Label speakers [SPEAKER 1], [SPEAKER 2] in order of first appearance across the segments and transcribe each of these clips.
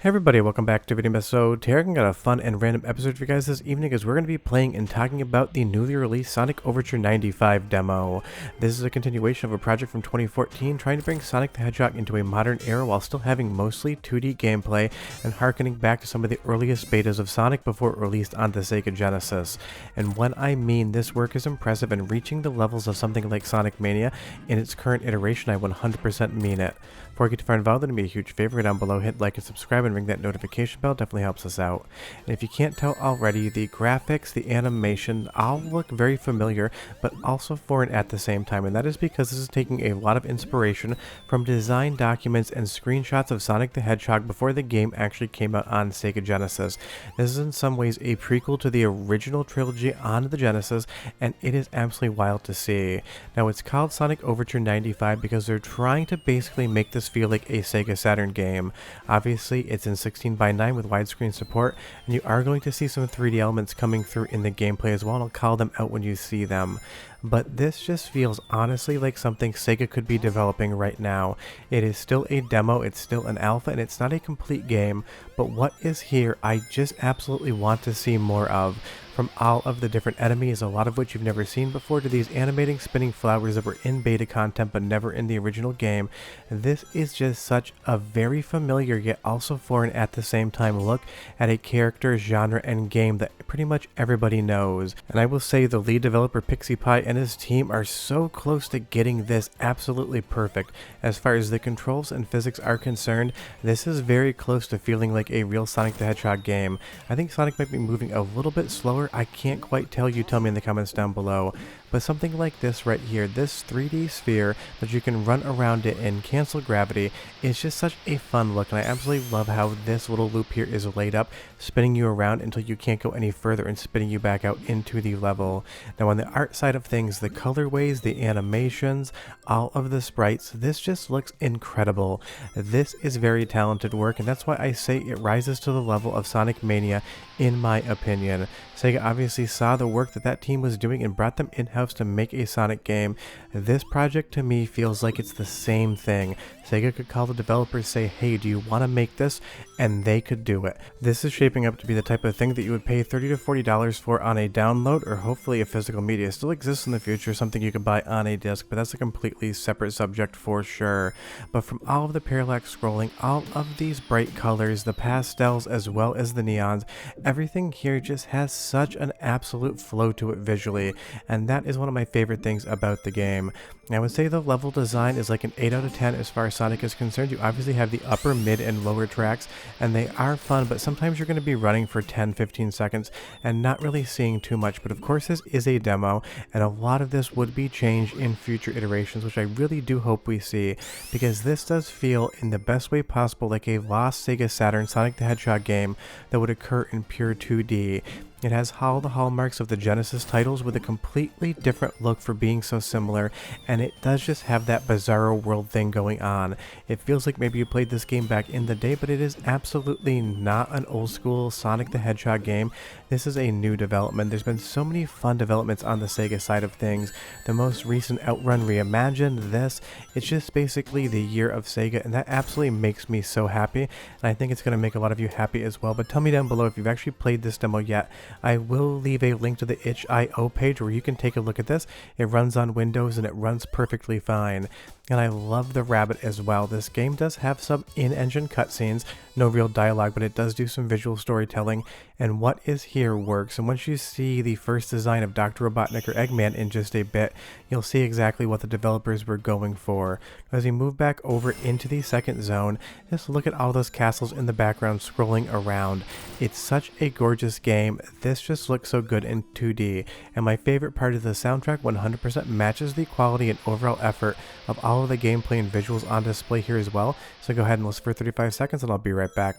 [SPEAKER 1] Hey everybody, welcome back to Video Episode. Here I got a fun and random episode for you guys this evening as we're going to be playing and talking about the newly released Sonic Overture 95 demo. This is a continuation of a project from 2014 trying to bring Sonic the Hedgehog into a modern era while still having mostly 2D gameplay and harkening back to some of the earliest betas of Sonic before it released on the Sega Genesis. And when I mean this work is impressive and reaching the levels of something like Sonic Mania in its current iteration, I 100% mean it. Before I get too far involved, it'd be a huge favor down below, hit like and subscribe and ring that notification bell, definitely helps us out. And if you can't tell already, the graphics, the animation, all look very familiar, but also foreign at the same time, and that is because this is taking a lot of inspiration from design documents and screenshots of Sonic the Hedgehog before the game actually came out on Sega Genesis. This is in some ways a prequel to the original trilogy on the Genesis, and it is absolutely wild to see. Now it's called Sonic Overture 95 because they're trying to basically make this feel like a Sega Saturn game. Obviously, it's in 16:9 with widescreen support, and you are going to see some 3D elements coming through in the gameplay as well, and I'll call them out when you see them. But this just feels honestly like something Sega could be developing right now. It is still a demo, it's still an alpha, and it's not a complete game, but what is here I just absolutely want to see more of. From all of the different enemies, a lot of which you've never seen before, to these animating spinning flowers that were in beta content but never in the original game. This is just such a very familiar yet also foreign at the same time look at a character, genre, and game that pretty much everybody knows. And I will say the lead developer Pixy Pie and his team are so close to getting this absolutely perfect. As far as the controls and physics are concerned, this is very close to feeling like a real Sonic the Hedgehog game. I think Sonic might be moving a little bit slower. I can't quite tell, you tell me in the comments down below. But something like this right here, this 3D sphere that you can run around it and cancel gravity, is just such a fun look, and I absolutely love how this little loop here is laid up, spinning you around until you can't go any further and spinning you back out into the level. Now on the art side of things, the colorways, the animations, all of the sprites, this just looks incredible. This is very talented work, and that's why I say it rises to the level of Sonic Mania in my opinion. Sega obviously saw the work that team was doing and brought them in-house to make a Sonic game. This project to me feels like it's the same thing. Sega could call the developers, say, hey, do you want to make this? And they could do it. This is shaping up to be the type of thing that you would pay $30 to $40 for on a download, or hopefully if physical media still exists in the future, something you could buy on a disc, but that's a completely separate subject for sure. But from all of the parallax scrolling, all of these bright colors, the pastels as well as the neons, everything here just has such an absolute flow to it visually, and that is one of my favorite things about the game. I would say the level design is like an 8 out of 10 as far as Sonic is concerned. You obviously have the upper, mid, and lower tracks, and they are fun, but sometimes you're going to be running for 10-15 seconds and not really seeing too much. But of course this is a demo, and a lot of this would be changed in future iterations, which I really do hope we see, because this does feel in the best way possible like a lost Sega Saturn Sonic the Hedgehog game that would occur in pure 2D. It has all the hallmarks of the Genesis titles with a completely different look for being so similar, and it does just have that bizarro world thing going on. It feels like maybe you played this game back in the day, but it is absolutely not an old school Sonic the Hedgehog game. This is a new development. There's been so many fun developments on the Sega side of things. The most recent Outrun Reimagined, this, it's just basically the year of Sega, and that absolutely makes me so happy, and I think it's going to make a lot of you happy as well. But tell me down below if you've actually played this demo yet. I will leave a link to the itch.io page where you can take a look at this. It runs on Windows and it runs perfectly fine. And I love the rabbit as well. This game does have some in-engine cutscenes, no real dialogue, but it does do some visual storytelling, and what is here works. And once you see the first design of Dr. Robotnik or Eggman in just a bit, you'll see exactly what the developers were going for. As we move back over into the second zone, just look at all those castles in the background scrolling around. It's such a gorgeous game. This just looks so good in 2D, and my favorite part of the soundtrack 100% matches the quality and overall effort of all of the gameplay and visuals on display here as well. So go ahead and listen for 35 seconds and I'll be right back.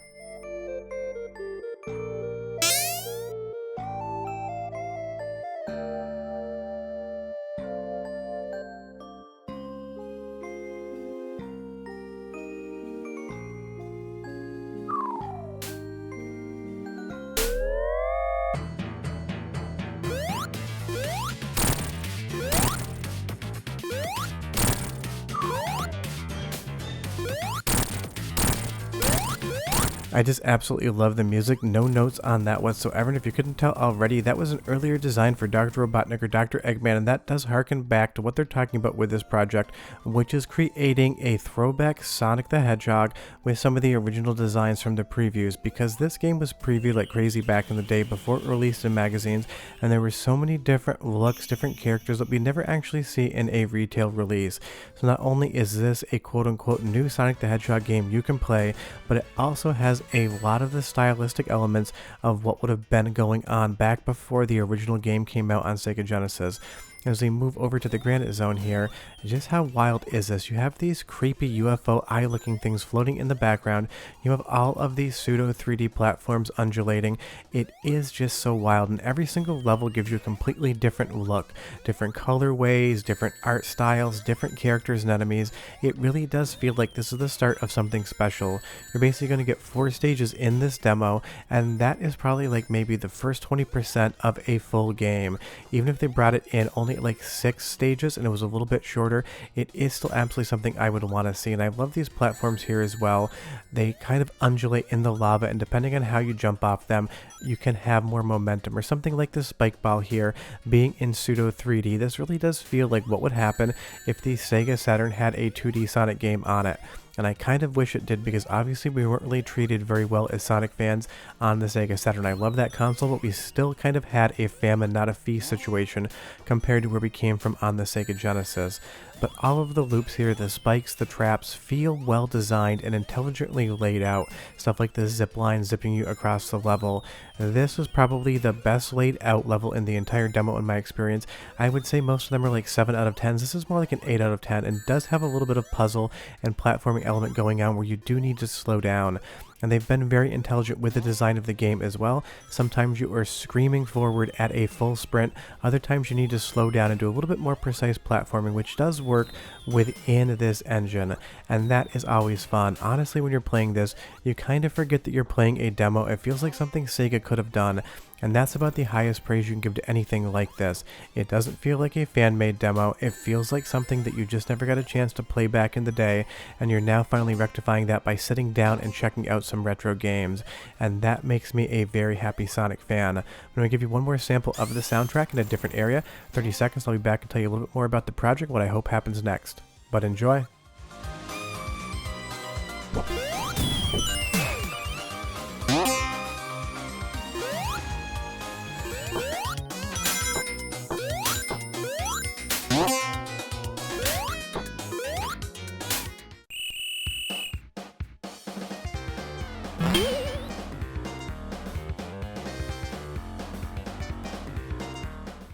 [SPEAKER 1] I just absolutely love the music, no notes on that whatsoever, and if you couldn't tell already, that was an earlier design for Dr. Robotnik or Dr. Eggman, and that does harken back to what they're talking about with this project, which is creating a throwback Sonic the Hedgehog with some of the original designs from the previews, because this game was previewed like crazy back in the day before it released in magazines, and there were so many different looks, different characters that we never actually see in a retail release. So not only is this a quote-unquote new Sonic the Hedgehog game you can play, but it also has a lot of the stylistic elements of what would have been going on back before the original game came out on Sega Genesis. As we move over to the Granite Zone here, just how wild is this? You have these creepy UFO eye-looking things floating in the background. You have all of these pseudo 3D platforms undulating. It is just so wild, and every single level gives you a completely different look. Different colorways, different art styles, different characters and enemies. It really does feel like this is the start of something special. You're basically going to get 4 stages in this demo, and that is probably like maybe the first 20% of a full game. Even if they brought it in only like 6 stages and it was a little bit shorter, it is still absolutely something I would want to see. And I love these platforms here as well. They kind of undulate in the lava, and depending on how you jump off them, you can have more momentum, or something like the spike ball here being in pseudo 3D. This really does feel like what would happen if the Sega Saturn had a 2D Sonic game on it. And I kind of wish it did, because obviously we weren't really treated very well as Sonic fans on the Sega Saturn. I love that console, but we still kind of had a famine, not a feast situation compared to where we came from on the Sega Genesis. But all of the loops here, the spikes, the traps, feel well designed and intelligently laid out. Stuff like the zip line zipping you across the level. This was probably the best laid out level in the entire demo in my experience. I would say most of them are like 7 out of 10s. This is more like an 8 out of 10, and does have a little bit of puzzle and platforming element going on where you do need to slow down. And they've been very intelligent with the design of the game as well. Sometimes you are screaming forward at a full sprint, other times you need to slow down and do a little bit more precise platforming, which does work within this engine, and that is always fun. Honestly, when you're playing this, you kind of forget that you're playing a demo. It feels like something Sega could have done, and that's about the highest praise you can give to anything like this. It doesn't feel like a fan-made demo. It feels like something that you just never got a chance to play back in the day, and you're now finally rectifying that by sitting down and checking out some retro games, and that makes me a very happy Sonic fan. I'm going to give you one more sample of the soundtrack in a different area. 30 seconds, I'll be back and tell you a little bit more about the project, what I hope happens next. But enjoy!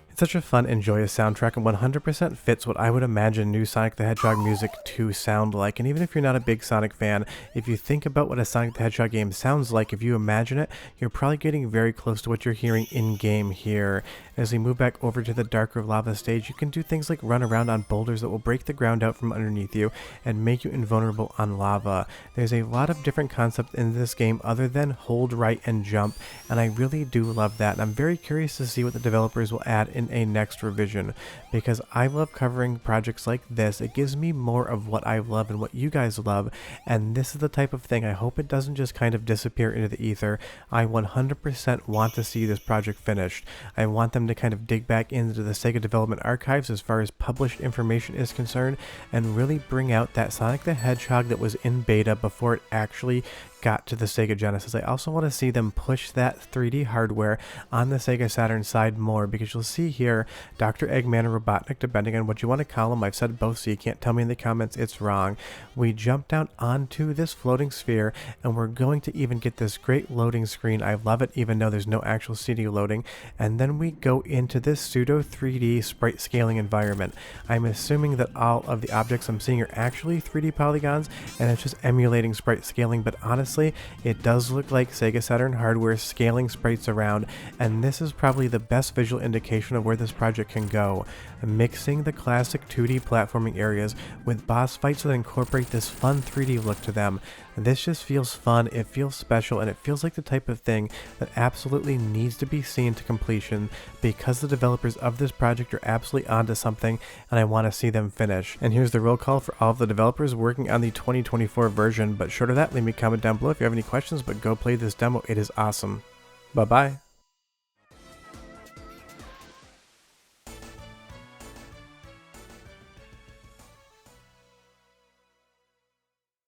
[SPEAKER 1] It's such a fun and joyous soundtrack, and 100% fits what I would imagine new Sonic the Hedgehog music to sound like. And even if you're not a big Sonic fan, if you think about what a Sonic the Hedgehog game sounds like, if you imagine it, you're probably getting very close to what you're hearing in-game here. As we move back over to the darker lava stage, you can do things like run around on boulders that will break the ground out from underneath you and make you invulnerable on lava. There's a lot of different concepts in this game other than hold right and jump, and I really do love that. And I'm very curious to see what the developers will add in a next revision, because I love covering projects like this. It gives me more of what I love and what you guys love, and this is the type of thing I hope it doesn't just kind of disappear into the ether. I 100% want to see this project finished. I want them to kind of dig back into the Sega development archives as far as published information is concerned, and really bring out that Sonic the Hedgehog that was in beta before it actually got to the Sega Genesis. I also want to see them push that 3D hardware on the Sega Saturn side more, because you'll see here Dr. Eggman or Robotnik, depending on what you want to call him. I've said both, so you can't tell me in the comments it's wrong. We jump down onto this floating sphere, and we're going to even get this great loading screen. I love it, even though there's no actual CD loading. And then we go into this pseudo 3D sprite scaling environment. I'm assuming that all of the objects I'm seeing are actually 3D polygons, and it's just emulating sprite scaling, but honestly, it does look like Sega Saturn hardware scaling sprites around, and this is probably the best visual indication of where this project can go. Mixing the classic 2D platforming areas with boss fights that incorporate this fun 3D look to them. This just feels fun, it feels special, and it feels like the type of thing that absolutely needs to be seen to completion because the developers of this project are absolutely onto something and I want to see them finish. And here's the roll call for all of the developers working on the 2024 version, but short of that, leave me a comment down below if you have any questions, but go play this demo, it is awesome. Bye bye.